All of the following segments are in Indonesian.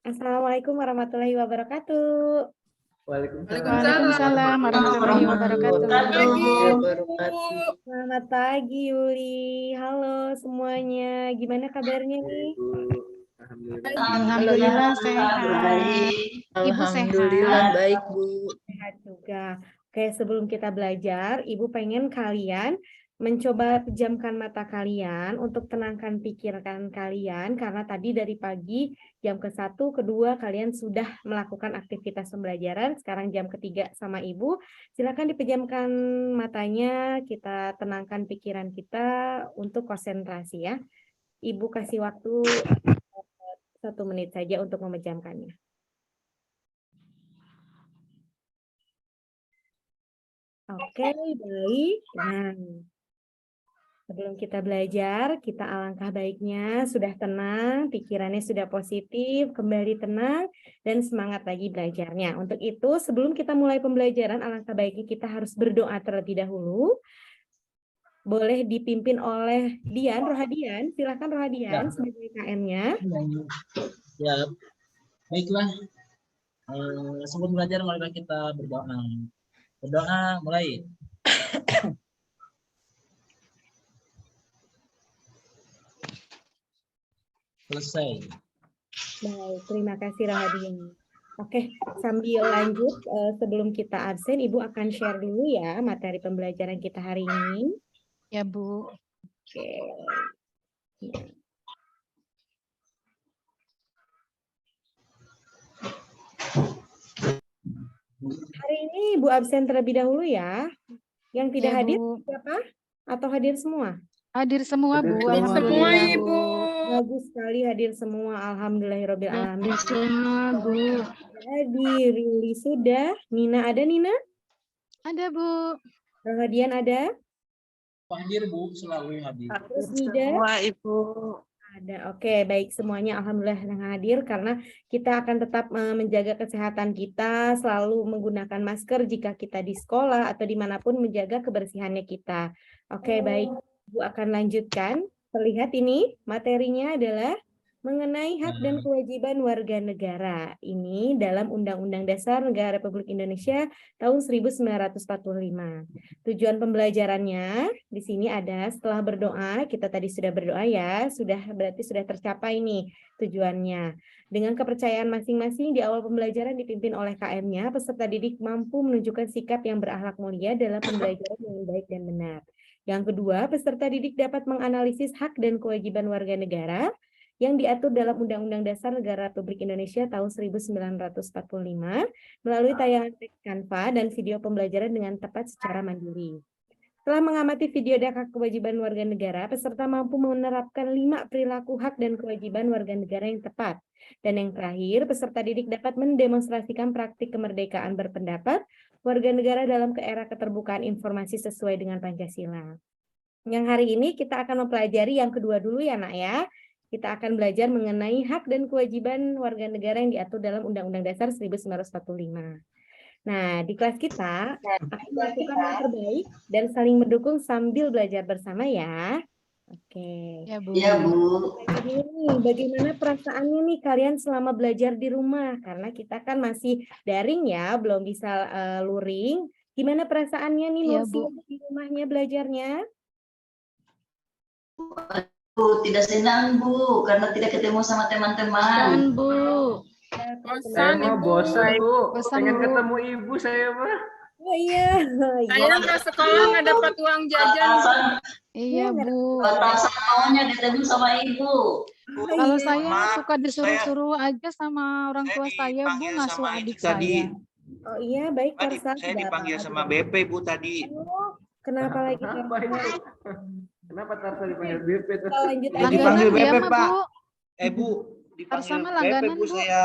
Assalamualaikum warahmatullahi wabarakatuh. Waalaikumsalam warahmatullahi wabarakatuh. Selamat pagi Yuli. Halo semuanya. Gimana kabarnya nih? Alhamdulillah sehat. Ibu Alhamdulillah sehat. baik, Bu. Sehat juga. Oke, sebelum kita belajar, Ibu pengen kalian mencoba pejamkan mata kalian untuk tenangkan pikiran kalian karena tadi dari pagi jam ke-1, ke-2 kalian sudah melakukan aktivitas pembelajaran, sekarang jam ke-3 sama Ibu. Silakan dipejamkan matanya, kita tenangkan pikiran kita untuk konsentrasi ya. Ibu kasih waktu 1 menit saja untuk memejamkannya. Oke, baik. Nah, sebelum kita belajar, kita alangkah baiknya sudah tenang, pikirannya sudah positif, kembali tenang, dan semangat lagi belajarnya. Untuk itu, sebelum kita mulai pembelajaran, alangkah baiknya kita harus berdoa terlebih dahulu. Boleh dipimpin oleh Dian, Rohadian. Silakan Rohadian sebagai KM-nya. Ya, baiklah. Sebelum belajar, marilah kita berdoa. Berdoa mulai. Selesai. Baik, terima kasih Rohadian. Oke, sambil lanjut, sebelum kita absen, Ibu akan share dulu ya materi pembelajaran kita hari ini. Ya, Bu. Oke. Hari ini Ibu absen terlebih dahulu ya. Yang tidak Ya, hadir Bu. siapa? Atau hadir semua? Hadir semua, Bu. Hadir semua, Alhamdulillah. Ibu. Bagus sekali hadir semua. Alhamdulillahirabbil alamin. Semua, Bu. Hadir, Yuli sudah. Nina ada Nina? Ada, Bu. Rohadian ada? Hadir, Bu, selalu hadir. Terus Nida? Semua Ibu. Ada. Oke, baik semuanya alhamdulillah yang hadir karena kita akan tetap menjaga kesehatan kita, selalu menggunakan masker jika kita di sekolah atau dimanapun menjaga kebersihannya kita. Oke, baik. Ibu akan lanjutkan. Terlihat ini materinya adalah mengenai hak dan kewajiban warga negara. Ini dalam Undang-Undang Dasar Negara Republik Indonesia tahun 1945. Tujuan pembelajarannya di sini ada setelah berdoa, kita tadi sudah berdoa ya, berarti sudah tercapai nih tujuannya. Dengan kepercayaan masing-masing di awal pembelajaran dipimpin oleh KM-nya, peserta didik mampu menunjukkan sikap yang berakhlak mulia dalam pembelajaran yang baik dan benar. Yang kedua, peserta didik dapat menganalisis hak dan kewajiban warga negara yang diatur dalam Undang-Undang Dasar Negara Republik Indonesia tahun 1945 melalui tayangan teks Canva dan video pembelajaran dengan tepat secara mandiri. Setelah mengamati video dan hak kewajiban warga negara, peserta mampu menerapkan 5 perilaku hak dan kewajiban warga negara yang tepat. Dan yang terakhir, peserta didik dapat mendemonstrasikan praktik kemerdekaan berpendapat warga negara dalam era keterbukaan informasi sesuai dengan Pancasila. Yang hari ini kita akan mempelajari yang kedua dulu ya nak ya. Kita akan belajar mengenai hak dan kewajiban warga negara yang diatur dalam Undang-Undang Dasar 1945. Nah, di kelas kita akan melakukan yang terbaik dan saling mendukung sambil belajar bersama ya. Oke. Ya, Bu. Ya, Bu. Bagaimana perasaannya nih kalian selama belajar di rumah? Karena kita kan masih daring ya, belum bisa luring. Gimana perasaannya nih Iya, Nursi Bu. di rumahnya belajarnya? Bu, tidak senang, Bu, karena tidak ketemu sama teman-teman. Bu. Saya mah bosan, Bu. Bosan, Pengen Bu. ketemu ibu saya mah. Oh iya. Saya ke sekolah nggak dapat uang jajan. Iya, Bu. Batasan maunya ketemu sama Ibu. Kalau saya suka disuruh-suruh aja sama orang tua saya, Bu, ngasuh adik saya. Oh iya, baik Tarsa. Saya dipanggil sama BP, Bu, tadi. Oh, kenapa lagi Apa Tarsa? itu? Kenapa Tarsa dipanggil BP terus? Kita lanjut aja. Dipanggil Langganan ya, BP, Ma, Pak. Bu. Bu, Tarsa dipanggil mah BP, langganan, Bu, Bu. saya.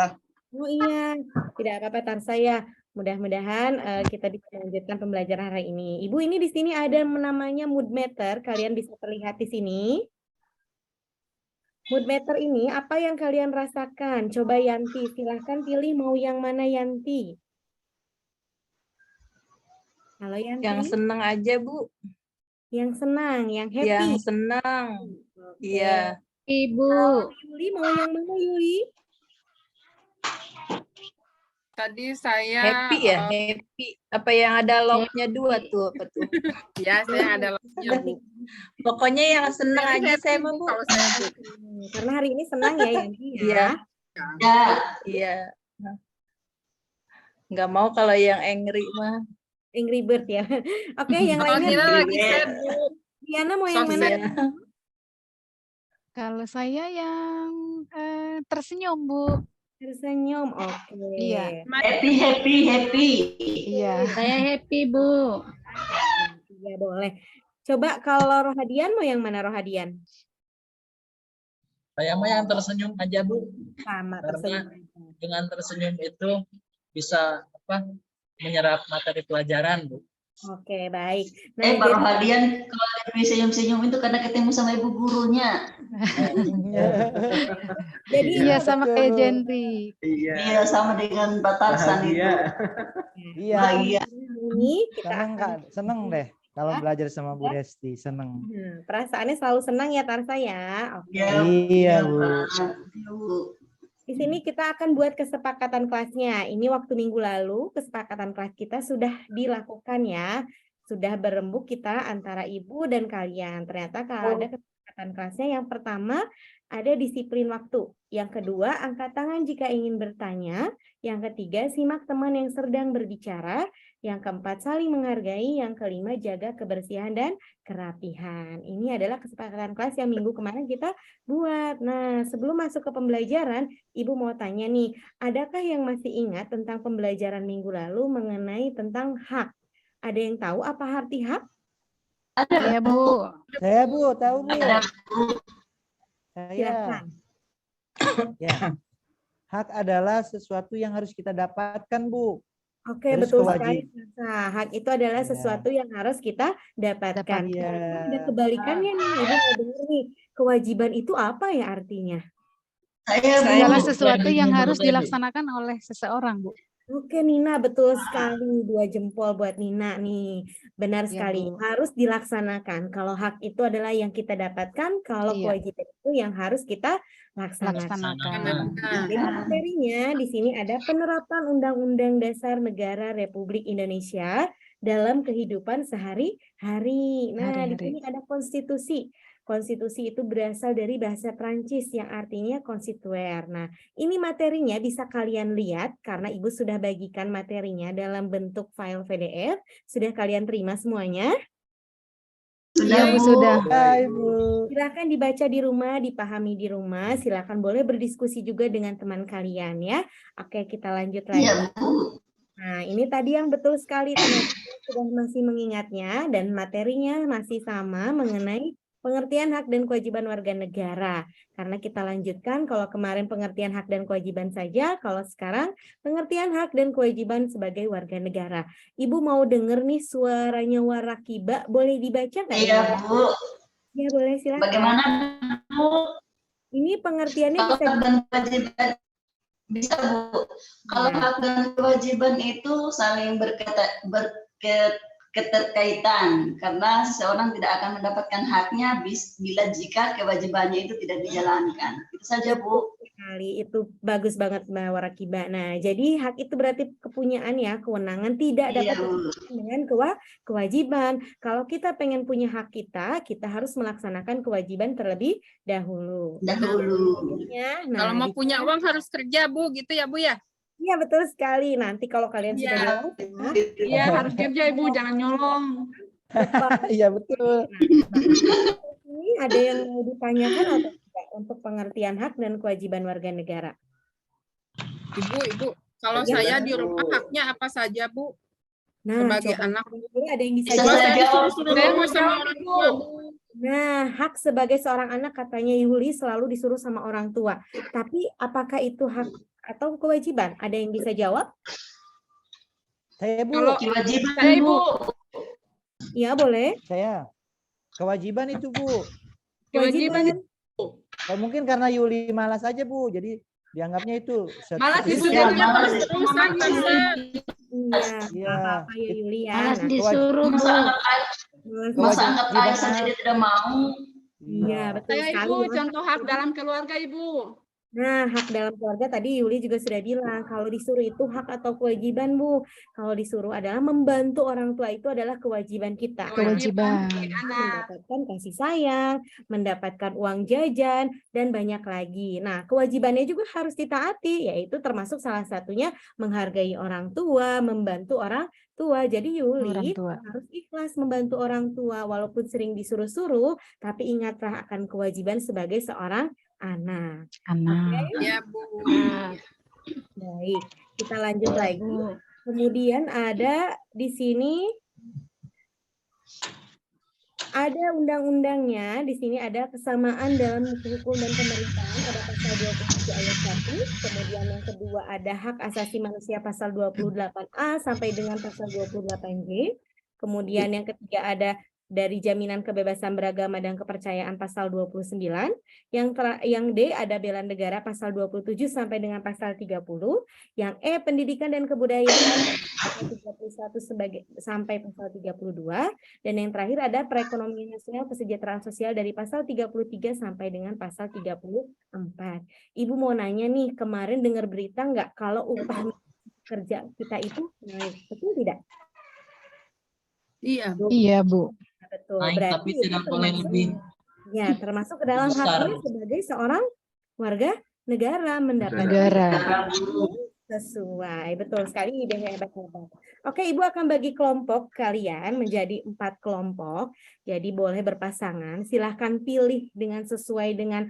Oh iya, tidak apa-apa Tarsa ya. Mudah-mudahan kita bisa melanjutkan pembelajaran hari ini. Ibu ini di sini ada namanya mood meter, kalian bisa terlihat di sini. Mood meter ini apa yang kalian rasakan? Coba Yanti, silahkan pilih mau yang mana Yanti. Halo Yanti. Yang senang aja, Bu. Yang senang, yang happy. Yang senang. Oke. Iya. Ibu. Yuli mau yang mana Yuli? Tadi saya Happy ya, happy. Apa yang ada log-nya 2 tuh, apa tuh? ya saya ada lognya, Bu. Pokoknya yang senang aja Happy, saya Bu, mah, Bu. kalau saya, Bu. Karena hari ini senang ya Yanti ya. Iya, Ya, iya. Nggak mau kalau yang angry mah. Angry Bird ya. Oke, yang Kalau lainnya Nina lagi sad, Bu. Diana mau yang So mana? sad. Kalau saya yang tersenyum, Bu. Tersenyum. Oke. Iya. happy. Iya. Saya happy, Bu. Ya boleh. Coba kalau Rohadian mau yang mana Rohadian? Saya mah yang tersenyum aja, Bu. Sama Karena tersenyum. dengan tersenyum itu bisa menyerap materi pelajaran, Bu. Oke, baik. Pak Rohadian kalau ada senyum-senyum itu karena ketemu sama ibu gurunya. Jadi Iya, sama kayak Jendri. Iya, sama dengan Batarsan itu. Iya. Bahagia. ini kita Seneng Kak, seneng deh kalau belajar sama Bu Desti, seneng. perasaannya selalu senang ya Tarsa ya. Oke. Iya, Bu. Bu. Di sini kita akan buat kesepakatan kelasnya. Ini waktu minggu lalu kesepakatan kelas kita sudah dilakukan ya. Sudah berembuk kita antara ibu dan kalian. Ternyata kalau ada kesepakatan kelasnya, yang pertama ada disiplin waktu. Yang kedua, angkat tangan jika ingin bertanya. Yang ketiga, simak teman yang sedang berbicara. Yang keempat, saling menghargai. Yang kelima, jaga kebersihan dan kerapihan. Ini adalah kesepakatan kelas yang minggu kemarin kita buat. Nah, sebelum masuk ke pembelajaran, Ibu mau tanya nih, adakah yang masih ingat tentang pembelajaran minggu lalu mengenai tentang hak? Ada yang tahu apa arti hak? Iya, Bu. Saya Bu, tahu Bu. Saya. Silakan. Ya. Hak adalah sesuatu yang harus kita dapatkan, Bu. Oke, Terus betul sekali. kewajib- Nah, hak itu adalah Iya. sesuatu yang harus kita dapatkan. Iya. Ada kebalikannya nih, Ibu mau dengar nih. Kewajiban itu apa ya artinya? Adalah sesuatu yang harus dilaksanakan oleh seseorang, Bu. Oke Nina, betul sekali. 2 jempol buat Nina nih. Benar Iya, sekali. Bu. Harus dilaksanakan. Kalau hak itu adalah yang kita dapatkan, kalau Iya. kewajiban itu yang harus kita laksanakan. Laksanakan. Jadi materinya di sini ada penerapan Undang-Undang Dasar Negara Republik Indonesia dalam kehidupan sehari-hari. Nah, di Hari-hari. sini ada konstitusi. Konstitusi itu berasal dari bahasa Prancis yang artinya konstituer. Nah, ini materinya bisa kalian lihat karena Ibu sudah bagikan materinya dalam bentuk file PDF. Sudah kalian terima semuanya? Iya, Bu, sudah. Hai, Bu. Silakan dibaca di rumah, dipahami di rumah. Silakan boleh berdiskusi juga dengan teman kalian ya. Oke, kita lanjut lagi. Iya, Bu. Nah, ini tadi yang betul sekali teman-teman sudah masih mengingatnya dan materinya masih sama mengenai pengertian hak dan kewajiban warga negara. Karena kita lanjutkan, kalau kemarin pengertian hak dan kewajiban saja, kalau sekarang pengertian hak dan kewajiban sebagai warga negara. Ibu mau denger nih suaranya Warakiba, boleh dibaca nggak? Iya, Bu. Ya, boleh silakan. Bagaimana, Bu? Ini pengertiannya Kalau bisa hak dan kewajiban bisa, Bu. Kalau hak dan kewajiban itu saling keterkaitan karena seseorang tidak akan mendapatkan haknya bila jika kewajibannya itu tidak dijalankan. Itu saja, Bu. Sekali, itu bagus banget Mbak Warakiba. Nah, jadi hak itu berarti kepunyaan ya, kewenangan, tidak dapat dipisahkan dengan kewajiban. Kalau kita pengen punya hak kita harus melaksanakan kewajiban terlebih dahulu. Nah, Kalau mau punya uang harus kerja, Bu, gitu ya, Bu ya? Iya, betul sekali. Nanti kalau kalian sudah jawab, Iya, harus kerja, Ibu, jangan nyolong. Iya, betul. ini ada yang mau ditanyakan atau tidak untuk pengertian hak dan kewajiban warga negara? Ibu, kalau saya di rumah haknya apa saja, Bu? Nah, Sebagai coba anak. ada yang bisa Bisa jawab? saya jawab. Saya mau sama orang tua, Bu. Nah, hak sebagai seorang anak katanya Yuli selalu disuruh sama orang tua. Tapi apakah itu hak atau kewajiban? Ada yang bisa jawab? Saya Bu. Kalau kewajiban, Saya, Ibu. Iya, boleh. Saya. Kewajiban itu, Bu. Kewajiban. Oh, mungkin karena Yuli malas aja, Bu. Jadi dianggapnya itu Malas itu- disuruh. malas Terusan, Tante. Iya, Iya. apa-apa ya Yuli ya. Malas Nah, disuruh, Bu. masa anggap ayah sendiri tidak mau. Iya, betul Saya, sekali. Ibu, Mas. contoh hak dalam keluarga, Ibu. Nah, hak dalam keluarga tadi Yuli juga sudah bilang, kalau disuruh itu hak atau kewajiban, Bu. Kalau disuruh adalah membantu orang tua itu adalah kewajiban kita. Nah, Kewajiban. mendapatkan kasih sayang, mendapatkan uang jajan, dan banyak lagi. Nah, kewajibannya juga harus ditaati, yaitu termasuk salah satunya menghargai orang tua, membantu orang tua. Jadi Orang Yuli tua. harus ikhlas membantu orang tua, walaupun sering disuruh-suruh, tapi ingatlah akan kewajiban sebagai seorang anak. Anak. Ya, Bu. Baik, kita lanjut lagi. Bu. Kemudian ada di sini ada undang-undangnya. Di sini ada kesamaan dalam hukum dan pemerintahan, ada pasal 27 ayat 1. Kemudian yang kedua ada hak asasi manusia pasal 28A sampai dengan pasal 28G. Kemudian yang ketiga ada dari jaminan kebebasan beragama dan kepercayaan pasal 29. Yang D ada bela negara pasal 27 sampai dengan pasal 30. Yang E pendidikan dan kebudayaan pasal 31 sampai pasal 32. Dan yang terakhir ada perekonomian nasional kesejahteraan sosial dari pasal 33 sampai dengan pasal 34. Ibu mau nanya nih, kemarin dengar berita nggak kalau upah kerja kita itu naik, betul tidak? Iya. Iya, Bu. Betul. Naik Berarti tapi itu tidak boleh termasuk, lebih ya, termasuk ke dalam besar. haknya sebagai seorang warga negara mendapatkan Negara. sesuai. Betul sekali, ide hebat-hebat. Oke, Ibu akan bagi kelompok kalian menjadi 4 kelompok. Jadi boleh berpasangan. Silahkan pilih dengan sesuai dengan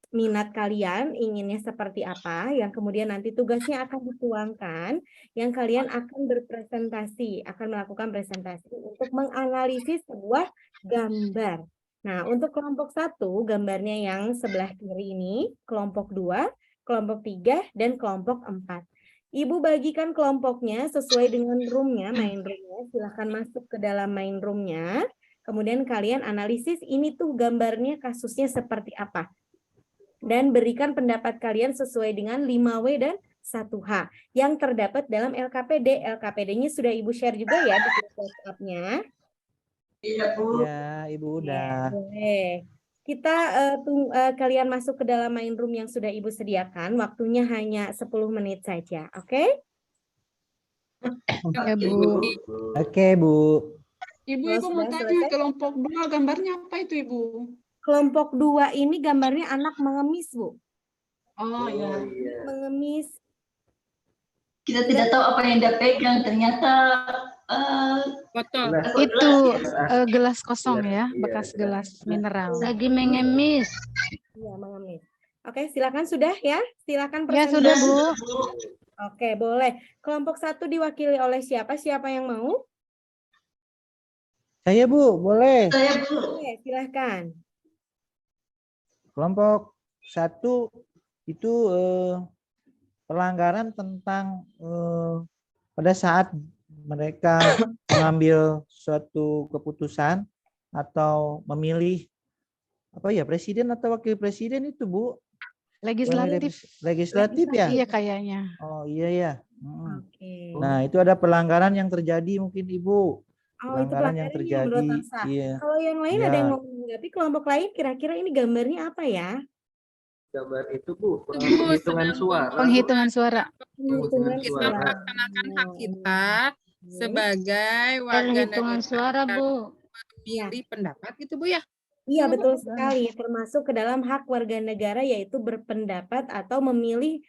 minat kalian, inginnya seperti apa, yang kemudian nanti tugasnya akan dituangkan, yang kalian akan berpresentasi, akan melakukan presentasi untuk menganalisis sebuah gambar. Nah, untuk kelompok 1, gambarnya yang sebelah kiri ini, kelompok 2, kelompok 3, dan kelompok 4. Ibu bagikan kelompoknya sesuai dengan roomnya, main roomnya. Silahkan masuk ke dalam main roomnya. Kemudian kalian analisis ini tuh gambarnya kasusnya seperti apa. Dan berikan pendapat kalian sesuai dengan 5W dan 1H yang terdapat dalam LKPD. LKPD-nya sudah Ibu share juga ya di grup WhatsApp-nya. Iya, Bu. Ya, Ibu udah. Boleh. Kita kalian masuk ke dalam main room yang sudah Ibu sediakan. Waktunya hanya 10 menit saja. Oke? Oke, Bu. Oke, Bu. Ibu mau Sudah tanya, selesai? kelompok 2 gambarnya apa itu, Ibu? Kelompok 2 ini gambarnya anak mengemis, Bu. Oh, ya. Mengemis. Kita tidak tahu apa yang dia pegang, ternyata Foto. Itu gelas kosong ya, bekas gelas mineral. Lagi mengemis. Iya, mengemis. Oke, silakan sudah ya. Silakan Ya, presentasi. sudah, Bu. Oke, boleh. Kelompok 1 diwakili oleh siapa? Siapa yang mau? Saya, Bu, boleh. saya, Bu. Oke, silahkan. Kelompok 1 itu pelanggaran tentang pada saat mereka mengambil suatu keputusan atau memilih presiden atau wakil presiden itu, Bu. Legislatif. Legislatif ya? Iya kayaknya. Oh iya ya. Oke. Nah, itu ada pelanggaran yang terjadi mungkin, Ibu. Oh, itu Pelanggaran yang pelanggarannya menurut terjadi. Tarsa. Iya. Kalau yang lain Iya. ada yang mau menanggapi kelompok lain, kira-kira ini gambarnya apa ya? Gambar itu, Bu, Bu, penghitungan sedang suara. Penghitungan suara. Penghitungan kita suara. melaksanakan hak kita sebagai warga Perhitungan negara suara, Bu. memilih pendapat gitu, Bu ya. Iya, betul sekali. Termasuk ke dalam hak warga negara yaitu berpendapat atau memilih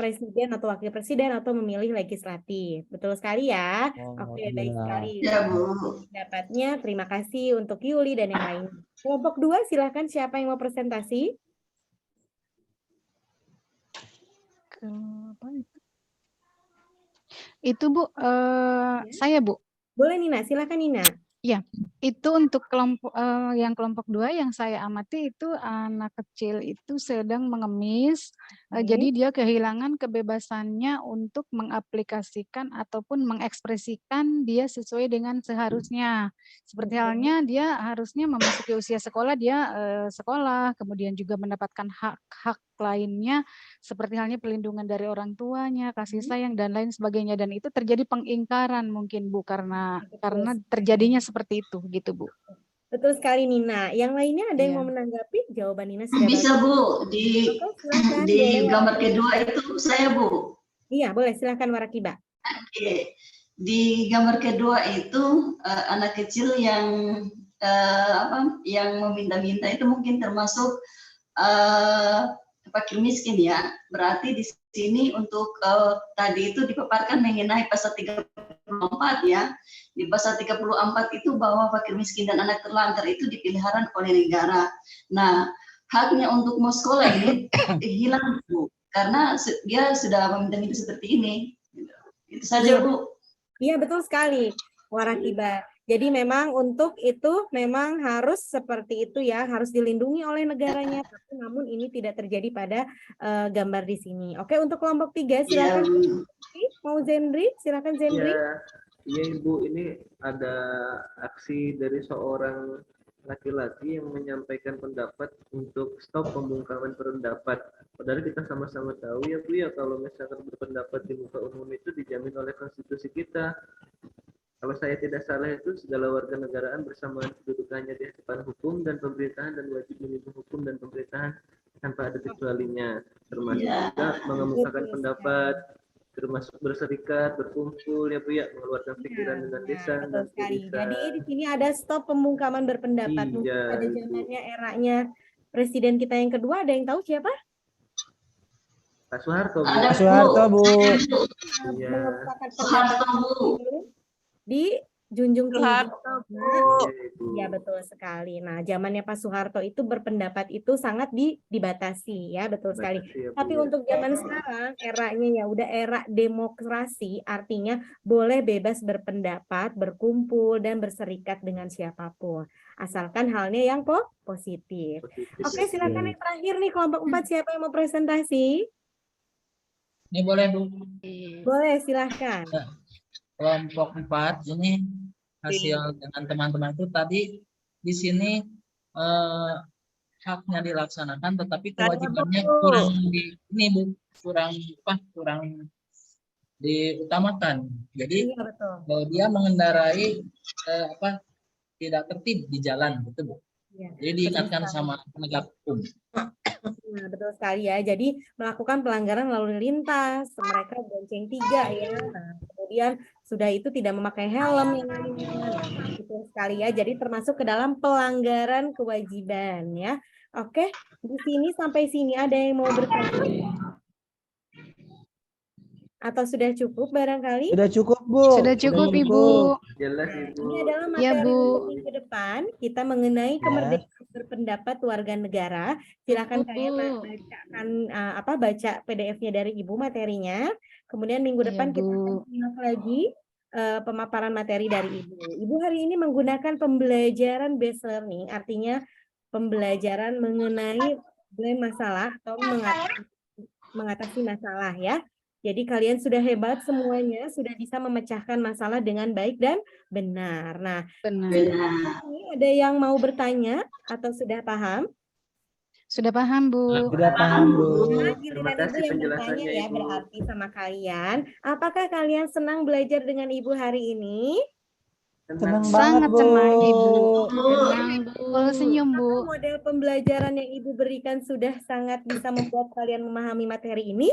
presiden atau wakil presiden atau memilih legislatif. Betul sekali ya. Oh, Oke, baik iya. sekali. Ya, Bu. Pendapatnya, terima kasih untuk Yuli dan yang lain. Kelompok 2, silakan siapa yang mau presentasi? Apa itu? Itu, Bu, saya, Bu. Boleh Nina, silakan Nina. Itu untuk kelompok yang kelompok 2 yang saya amati itu anak kecil itu sedang mengemis. Jadi dia kehilangan kebebasannya untuk mengaplikasikan ataupun mengekspresikan dia sesuai dengan seharusnya. Seperti halnya dia harusnya memasuki usia sekolah, dia sekolah, kemudian juga mendapatkan hak-hak lainnya seperti halnya pelindungan dari orang tuanya, kasih sayang dan lain sebagainya, dan itu terjadi pengingkaran mungkin, Bu, karena terjadinya seperti itu gitu, Bu. Betul sekali Nina. Yang lainnya ada yang Iya. mau menanggapi? Jawaban Nina sudah Bisa bagus. Bu, Oke, silakan. di Boleh. gambar kedua itu saya Bu. Iya, boleh. Silakan Warakiba. Oke. Di gambar kedua itu anak kecil yang yang meminta-minta itu mungkin termasuk fakir miskin ya. Berarti di sini untuk tadi itu dipaparkan mengenai pasal 34 ya. Di pasal 34 itu bahwa fakir miskin dan anak terlantar itu dipelihara oleh negara. Nah, haknya untuk mau sekolah ini hilang Bu, karena dia sudah meminta-minta seperti ini. Itu saja Bu. Iya, betul sekali Warakiba. Jadi memang untuk itu memang harus seperti itu ya, harus dilindungi oleh negaranya. Tapi namun ini tidak terjadi pada gambar di sini. Oke, untuk kelompok 3 silakan. Mau Zendri, silakan Zendri. Iya Ibu, ini ada aksi dari seorang laki-laki yang menyampaikan pendapat untuk stop pembungkaman pendapat. Padahal kita sama-sama tahu ya Bu ya, kalau misalkan berpendapat di muka umum itu dijamin oleh konstitusi kita. Kalau saya tidak salah itu segala warga negaraan bersamaan kedudukannya di hadapan hukum dan pemerintahan dan wajib menyentuh hukum dan pemerintahan tanpa ada kecualinya, termasuk juga mengemukakan pendapat, termasuk berserikat, berkumpul ya Bu ya, mengeluarkan pikiran dengan lisan dan tulisan. Jadi di sini ada stop pembungkaman berpendapat. Mungkin pada zamannya eranya presiden kita yang kedua, ada yang tahu siapa? Pak Soeharto Bu. Pak Soeharto Bu. Iya. Soeharto Bu. Di junjung tinggi. Ya betul sekali. Nah, zamannya Pak Soeharto itu berpendapat itu sangat dibatasi ya, betul sekali. Tapi untuk zaman sekarang eranya ya udah era demokrasi, artinya boleh bebas berpendapat, berkumpul dan berserikat dengan siapapun. Asalkan halnya yang positif. Oke, silakan yang terakhir nih kelompok 4, siapa yang mau presentasi? Ini boleh Bu. Boleh, silahkan. Kelompok 4 ini hasil dengan teman-teman itu tadi di sini haknya dilaksanakan tetapi kewajibannya kurang kurang diutamakan. Jadi dia mengendarai tidak tertib di jalan gitu Bu. Jadi diingatkan sama penegak hukum. Nah, betul sekali ya. Jadi melakukan pelanggaran lalu lintas, mereka bonceng 3 ya. Nah, kemudian sudah itu tidak memakai helm yang lainnya. Nah, betul sekali ya. Jadi termasuk ke dalam pelanggaran kewajiban ya. Oke, di sini sampai sini ada yang mau bertanya? Atau sudah cukup barangkali? Sudah cukup Bu. Sudah cukup Ibu. Jelas Ibu. Ini adalah materi Ya, Bu. minggu depan. Kita mengenai kemerdekaan berpendapat warga negara. Silakan kalian baca PDF-nya dari Ibu materinya. Kemudian minggu depan kita akan simak lagi pemaparan materi dari Ibu. Ibu hari ini menggunakan pembelajaran based learning, artinya pembelajaran mengenai masalah atau mengatasi masalah ya. Jadi kalian sudah hebat semuanya, sudah bisa memecahkan masalah dengan baik dan benar. Nah, ini ada yang mau bertanya atau sudah paham? Sudah paham Bu. Sudah paham Bu. Nah, giliran Ibu yang bertanya ya, berarti sama kalian. Apakah kalian senang belajar dengan Ibu hari ini? Senang Sangat banget Bu. senang Ibu. Senang Bu. Senyum Bu. Model pembelajaran yang Ibu berikan sudah sangat bisa membuat kalian memahami materi ini?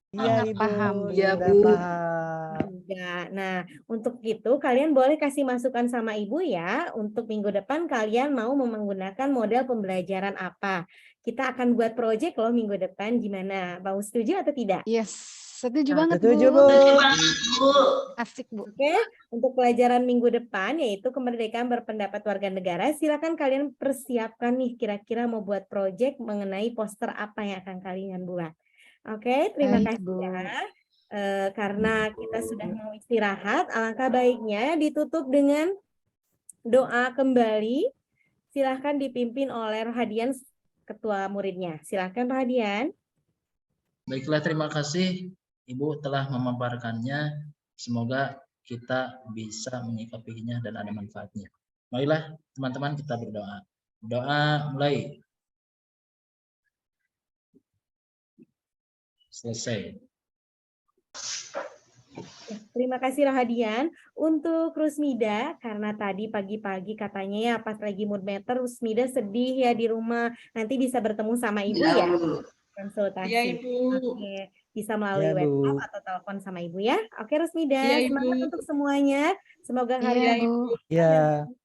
Iya Ibu. Paham. Iya Bu. Paham. Nah, untuk itu kalian boleh kasih masukan sama Ibu ya. Untuk minggu depan kalian mau menggunakan model pembelajaran apa? Kita akan buat proyek loh minggu depan. Gimana? Mau setuju atau tidak? Yes, setuju banget Setuju Bu. Bu. Asik Bu. Oke, untuk pelajaran minggu depan yaitu kemerdekaan berpendapat warga negara. Silakan kalian persiapkan nih kira-kira mau buat proyek mengenai poster apa yang akan kalian buat. Oke, terima kasih ya. Karena kita sudah mau istirahat, alangkah baiknya ditutup dengan doa kembali. Silahkan dipimpin oleh Rohadian, ketua muridnya. Silahkan Rohadian. Baiklah, terima kasih Ibu telah memaparkannya. Semoga kita bisa menyikapinya dan ada manfaatnya. Marilah teman-teman kita berdoa. Doa mulai. Selesai. Ya, terima kasih Rohadian. Untuk Rusmida, karena tadi pagi-pagi katanya ya pas lagi mood meter, Rusmida sedih ya di rumah. Nanti bisa bertemu sama Ibu ya, konsultasi. Iya, Ibu. Oke, bisa melalui Ya, web Bu. call atau telepon sama Ibu ya. Oke Rusmida, Iya, Ibu. semangat untuk semuanya. Semoga hari Iya, ini Bu. Ya.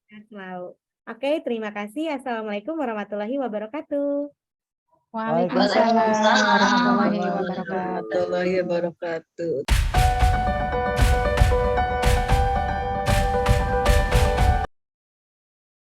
sehat selalu. Oke, terima kasih. Assalamualaikum warahmatullahi wabarakatuh. Waalaikumsalam warahmatullahi wabarakatuh. warahmatullahi wabarakatuh.